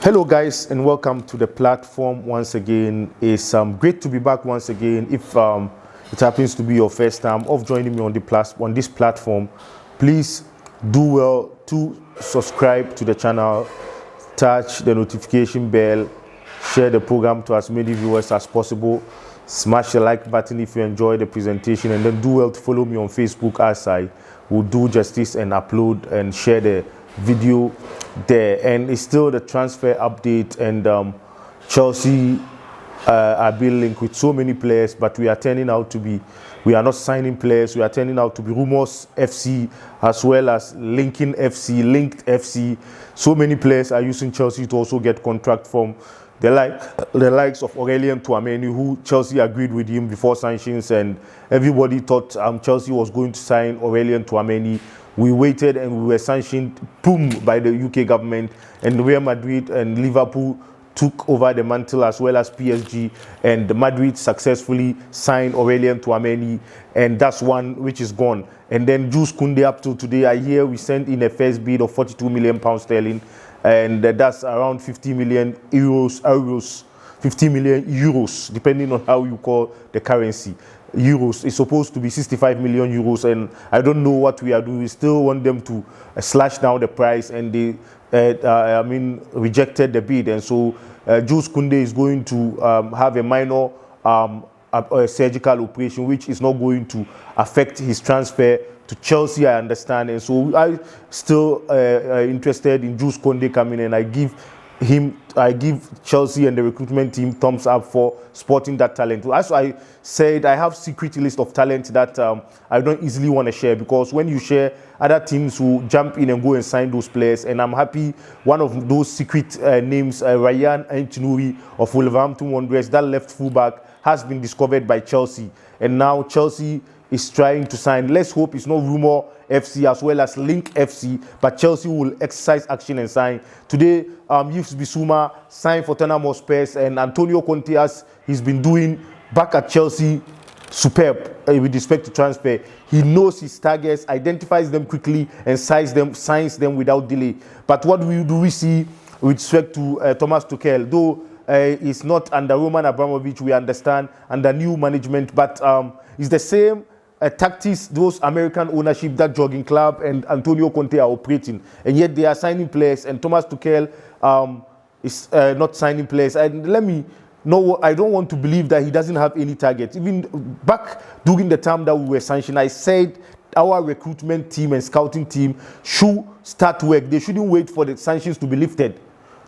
Hello guys, and welcome to the platform once again. It's great to be back once again. If it happens to be your first time of joining me on this platform, please do well to subscribe to the channel, touch the notification bell, share the program to as many viewers as possible, smash the like button if you enjoy the presentation, and then do well to follow me on Facebook, as I will do justice and upload and share the video there. And it's still the transfer update, and Chelsea are being linked with so many players, but we are not signing players. We are turning out to be Rumors FC, as well as Linking FC, Linked FC. So many players are using Chelsea to also get contract from the likes of Aurelien Tchouameni, who Chelsea agreed with him before sanctions, and everybody thought Chelsea was going to sign Aurelien Tchouameni. We waited and we were sanctioned, boom, by the UK government, and Real Madrid and Liverpool took over the mantle, as well as PSG, and Madrid successfully signed Aurelien Tchouameni, and that's one which is gone. And then Jules Koundé, up to today, I hear we sent in a first bid of £42 million, and that's around 50 million euros, 50 million euros, depending on how you call the currency. Euros is supposed to be 65 million euros, and I don't know what we are doing. We still want them to slash down the price, and they rejected the bid. And so Jules Koundé is going to have a minor surgical operation, which is not going to affect his transfer to Chelsea, I understand. And so I'm still interested in Jules Koundé coming, and I give Chelsea and the recruitment team thumbs up for spotting that talent. As I said, I have secret list of talent that I don't easily want to share, because when you share, other teams will jump in and go and sign those players. And I'm happy one of those secret names, Ryan Aït-Nouri of Wolverhampton Wanderers, that left fullback, has been discovered by Chelsea. And now Chelsea is trying to sign. Let's hope it's not Rumour FC as well as Link FC, but Chelsea will exercise action and sign. Today, Yves Bissouma signed for Tottenham Hotspurs, and Antonio Conte, as he's been doing back at Chelsea, superb with respect to transfer. He knows his targets, identifies them quickly, and signs them without delay. But what do we see with respect to Thomas Tuchel? Though it's not under Roman Abramovich, we understand, under new management, but it's the same tactics, those American ownership that Jogging Club and Antonio Conte are operating, and yet they are signing players, and Thomas Tuchel is not signing players. And I don't want to believe that he doesn't have any targets. Even back during the time that we were sanctioned, I said our recruitment team and scouting team should start work. They shouldn't wait for the sanctions to be lifted.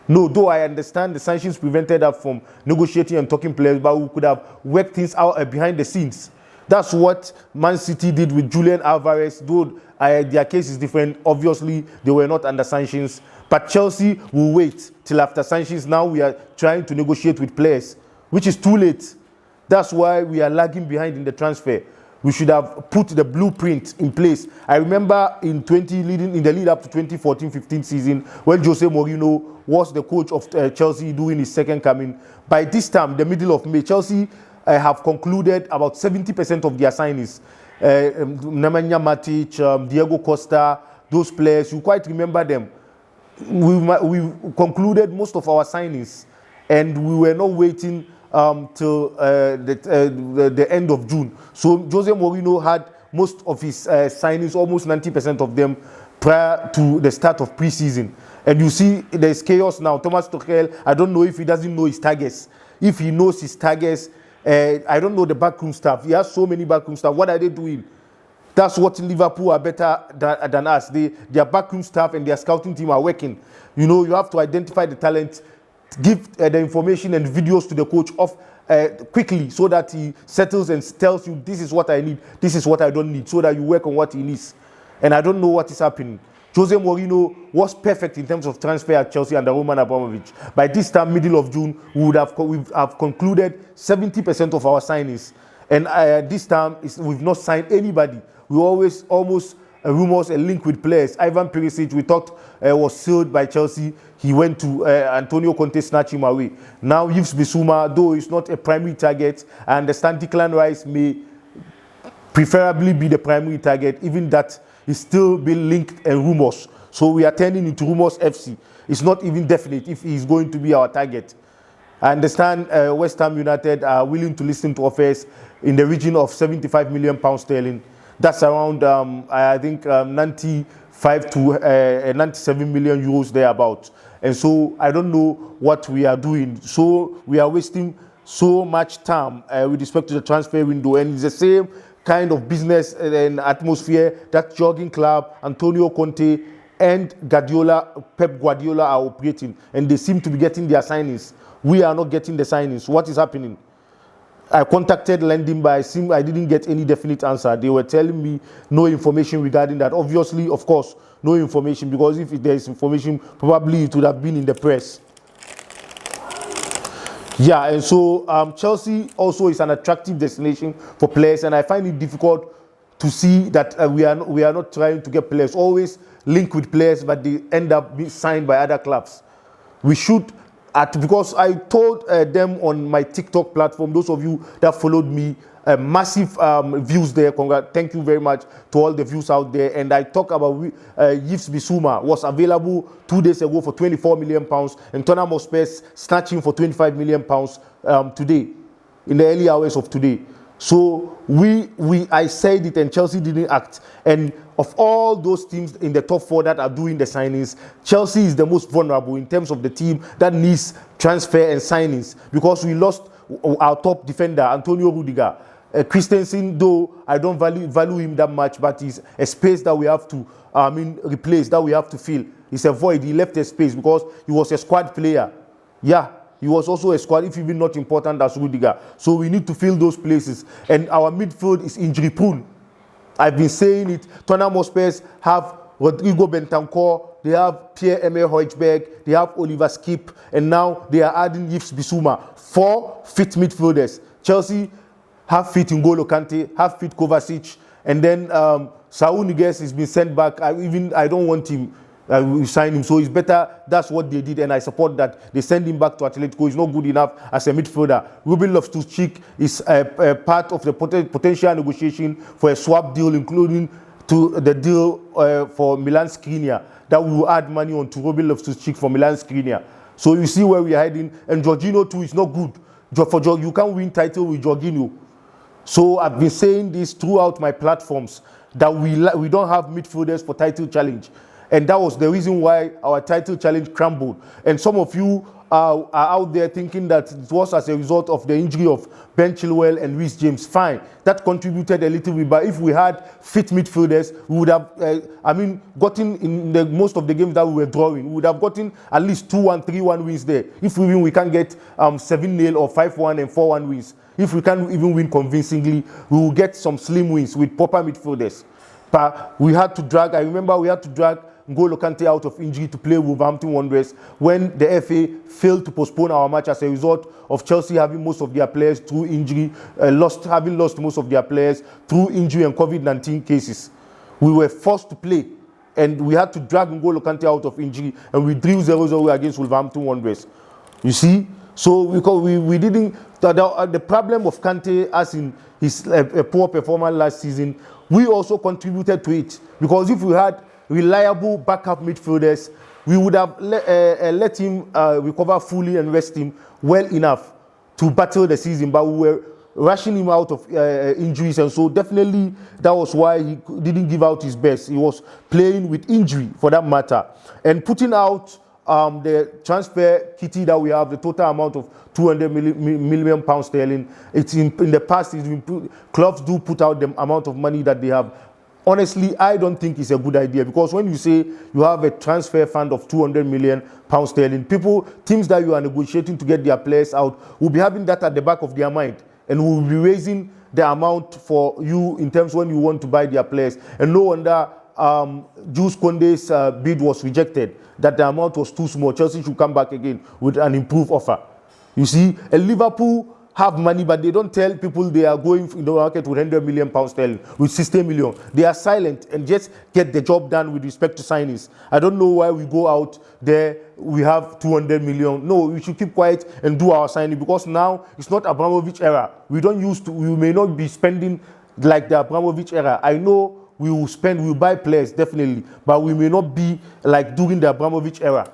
No, though I understand the sanctions prevented us from negotiating and talking players, but we could have worked things out behind the scenes. That's what Man City did with Julian Alvarez, though their case is different. Obviously, they were not under sanctions. But Chelsea will wait till after sanctions. Now we are trying to negotiate with players, which is too late. That's why we are lagging behind in the transfer. We should have put the blueprint in place. I remember in the lead up to 2014-15 season, when Jose Mourinho was the coach of Chelsea doing his second coming. By this time, the middle of May, Chelsea have concluded about 70% of their signings. Nemanja Matic, Diego Costa, those players, you quite remember them. We concluded most of our signings, and we were not waiting till the end of June. So Jose Mourinho had most of his signings, almost 90% of them, prior to the start of preseason. And you see there's chaos now. Thomas Tuchel, I don't know if he doesn't know his targets. If he knows his targets, I don't know the backroom staff. He has so many backroom staff. What are they doing? That's what Liverpool are better than us. Their backroom staff and their scouting team are working. You know, you have to identify the talent, give the information and videos to the coach quickly, so that he settles and tells you, this is what I need, this is what I don't need, so that you work on what he needs. And I don't know what is happening. Jose Mourinho was perfect in terms of transfer at Chelsea under Roman Abramovich. By this time, middle of June, we have concluded 70% of our signings. And this time, we've not signed anybody. We always almost rumors a link with players. Ivan Perisic, we thought was sealed by Chelsea. He went to Antonio Conte, snatched him away. Now Yves Bissouma, though he's not a primary target, I understand Declan Rice may preferably be the primary target. Even that is still being linked and rumors. So we are turning into rumors FC. It's not even definite if he's going to be our target. I understand West Ham United are willing to listen to offers in the region of £75 million sterling. That's around, I think, 95 to 97 million euros thereabouts. And so I don't know what we are doing. So we are wasting so much time with respect to the transfer window. And it's the same kind of business and atmosphere that jogging club, Antonio Conte, and Pep Guardiola are operating. And they seem to be getting their signings. We are not getting the signings. What is happening? I contacted lending, but I didn't get any definite answer. They were telling me no information regarding that. Obviously, of course, no information, because if there is information, probably it would have been in the press. Yeah, and so Chelsea also is an attractive destination for players, and I find it difficult to see that we are not trying to get players. Always link with players, but they end up being signed by other clubs. We should. Because I told them on my TikTok platform, those of you that followed me, massive views there. Thank you very much to all the views out there. And I talk about Yves Bissouma was available 2 days ago for £24 million, and Tottenham Hotspurs snatching for £25 million today, in the early hours of today. So I said it, and Chelsea didn't act. And of all those teams in the top 4 that are doing the signings, Chelsea is the most vulnerable in terms of the team that needs transfer and signings, because we lost our top defender, Antonio Rudiger. Christensen, though I don't value him that much, but he's a space that we have to replace, that we have to fill. It's a void. He left a space because he was a squad player. Yeah. He was also a squad, if even not important as Rudiger. So we need to fill those places. And our midfield is injury prone. I've been saying it. Tottenham Hotspurs have Rodrigo Bentancur, they have Pierre-Emile Højbjerg, they have Oliver Skip, and now they are adding Yves Bissouma. 4 fit midfielders. Chelsea have fit N'Golo Kante, have fit Kovacic, and then Saúl Ñíguez has been sent back. I don't want him. We signed him, so it's better. That's what they did, and I support that. They send him back to Atletico. He's not good enough as a midfielder. Ruben Loftus-Cheek is a part of the potential negotiation for a swap deal, including to the deal for Milan Skriniar, that we will add money on to Ruben Loftus-Cheek for Milan Skriniar. So you see where we are heading. And Jorginho too is not good. You can't win title with Jorginho. So I've been saying this throughout my platforms, that we don't have midfielders for title challenge. And that was the reason why our title challenge crumbled. And some of you are out there thinking that it was as a result of the injury of Ben Chilwell and Reece James. Fine, that contributed a little bit. But if we had fit midfielders, we would have, gotten in most of the games that we were drawing. We would have gotten at least 2-1, 3-1 wins there. If we can get 7-0 or 5-1 and 4-1 wins. If we can't even win convincingly, we will get some slim wins with proper midfielders. But we had to drag. I remember we had to drag N'Golo Kante out of injury to play Wolverhampton Wanderers when the FA failed to postpone our match as a result of Chelsea having most of their players through injury, having lost most of their players through injury and COVID-19 cases. We were forced to play, and we had to drag N'Golo Kante out of injury, and we drew 0-0 against Wolverhampton Wanderers. You see? So because we didn't... The problem of Kante, as in his a poor performance last season, we also contributed to it. Because if we had reliable backup midfielders, we would have let him recover fully and rest him well enough to battle the season. But we were rushing him out of injuries, and so definitely that was why he didn't give out his best. He was playing with injury, for that matter, and putting out the transfer kitty that we have, the total amount of £200 million sterling. It's in the past, clubs do put out the amount of money that they have. Honestly, I don't think it's a good idea, because when you say you have a transfer fund of £200 million sterling, teams that you are negotiating to get their players out will be having that at the back of their mind, and will be raising the amount for you in terms when you want to buy their players. And no wonder Jules Koundé's bid was rejected, that the amount was too small. Chelsea should come back again with an improved offer. You see, and Liverpool have money, but they don't tell people they are going in the market with £100 million sterling, with 60 million. They are silent and just get the job done with respect to signings. I don't know why we go out there, we have 200 million. No, we should keep quiet and do our signing, because now it's not Abramovich era. We may not be spending like the Abramovich era. I know we will spend, we will buy players, definitely, but we may not be like during the Abramovich era.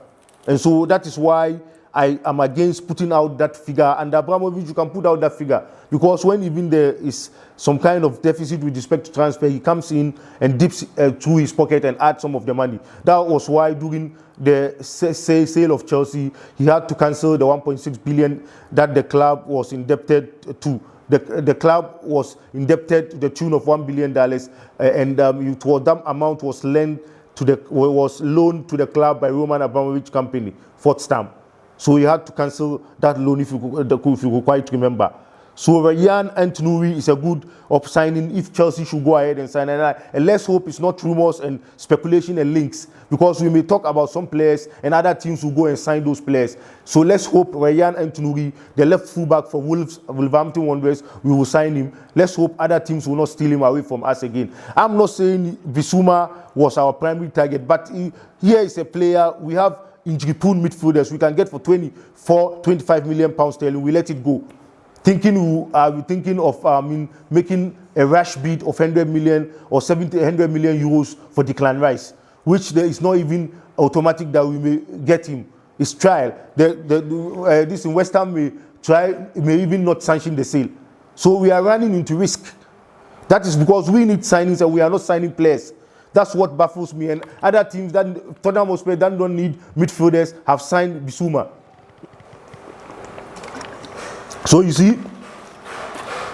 And so that is why I am against putting out that figure. And Abramovich, you can put out that figure, because when even there is some kind of deficit with respect to transfer, he comes in and dips through his pocket and adds some of the money. That was why during the sale of Chelsea, he had to cancel the 1.6 billion that the club was indebted to. The club was indebted to the tune of $1 billion, and that amount was loaned to the club by Roman Abramovich company, Tottenham. So he had to cancel that loan, if you could quite remember. So Ryan Antonuri is a good signing if Chelsea should go ahead and sign. And let's hope it's not rumors and speculation and links, because we may talk about some players and other teams will go and sign those players. So let's hope Ryan Antonuri, the left fullback for Wolverhampton Wanderers, we will sign him. Let's hope other teams will not steal him away from us again. I'm not saying Bissouma was our primary target, but here is a player we have injury-prone midfielders we can get for 25 million pounds sterling. We let it go. Thinking of making a rash bid of 100 million or 100 million euros for Declan Rice, which there is not even automatic that we may get him. It's trial. This in West Ham may even not sanction the sale. So we are running into risk. That is because we need signings and we are not signing players. That's what baffles me. And other teams that Tottenham Hotspurs that don't need midfielders have signed Bissouma. So you see,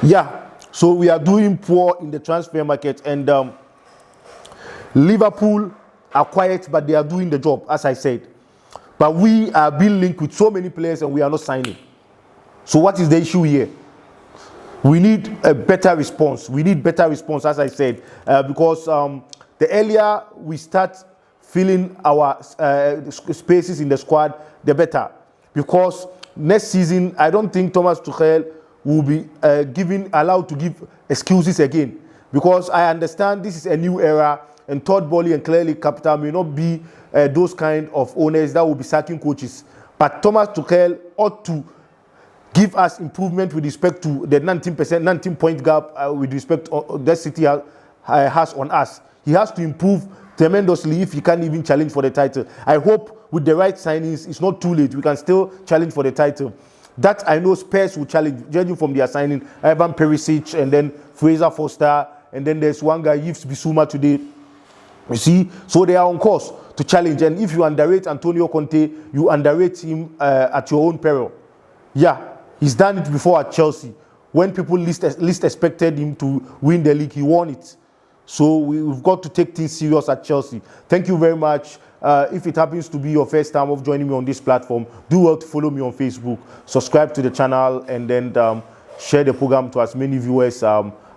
yeah. So we are doing poor in the transfer market, and Liverpool are quiet, but they are doing the job, as I said. But we are being linked with so many players, and we are not signing. So what is the issue here? We need a better response. We need better response, as I said, because the earlier we start filling our spaces in the squad, the better. Because next season, I don't think Thomas Tuchel will be allowed to give excuses again. Because I understand this is a new era, and Todd Boehly and Clearly Capital may not be those kind of owners that will be sacking coaches. But Thomas Tuchel ought to give us improvement with respect to the 19-point gap with respect to that City has on us. He has to improve tremendously if he can't even challenge for the title. I hope with the right signings, it's not too late. We can still challenge for the title. That I know Spurs will challenge, judging from their signing, Ivan Perisic, and then Fraser Forster, and then there's one guy, Yves Bissouma today. You see, so they are on course to challenge. And if you underrate Antonio Conte, you underrate him at your own peril. Yeah, he's done it before at Chelsea. When people least expected him to win the league, he won it. So we've got to take things serious at Chelsea. Thank you very much. If it happens to be your first time of joining me on this platform, do well to follow me on Facebook, subscribe to the channel, and then share the program to as many viewers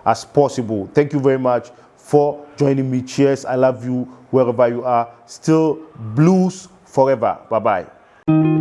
as possible. Thank you very much for joining me. Cheers. I love you wherever you are. Still Blues forever. Bye-bye.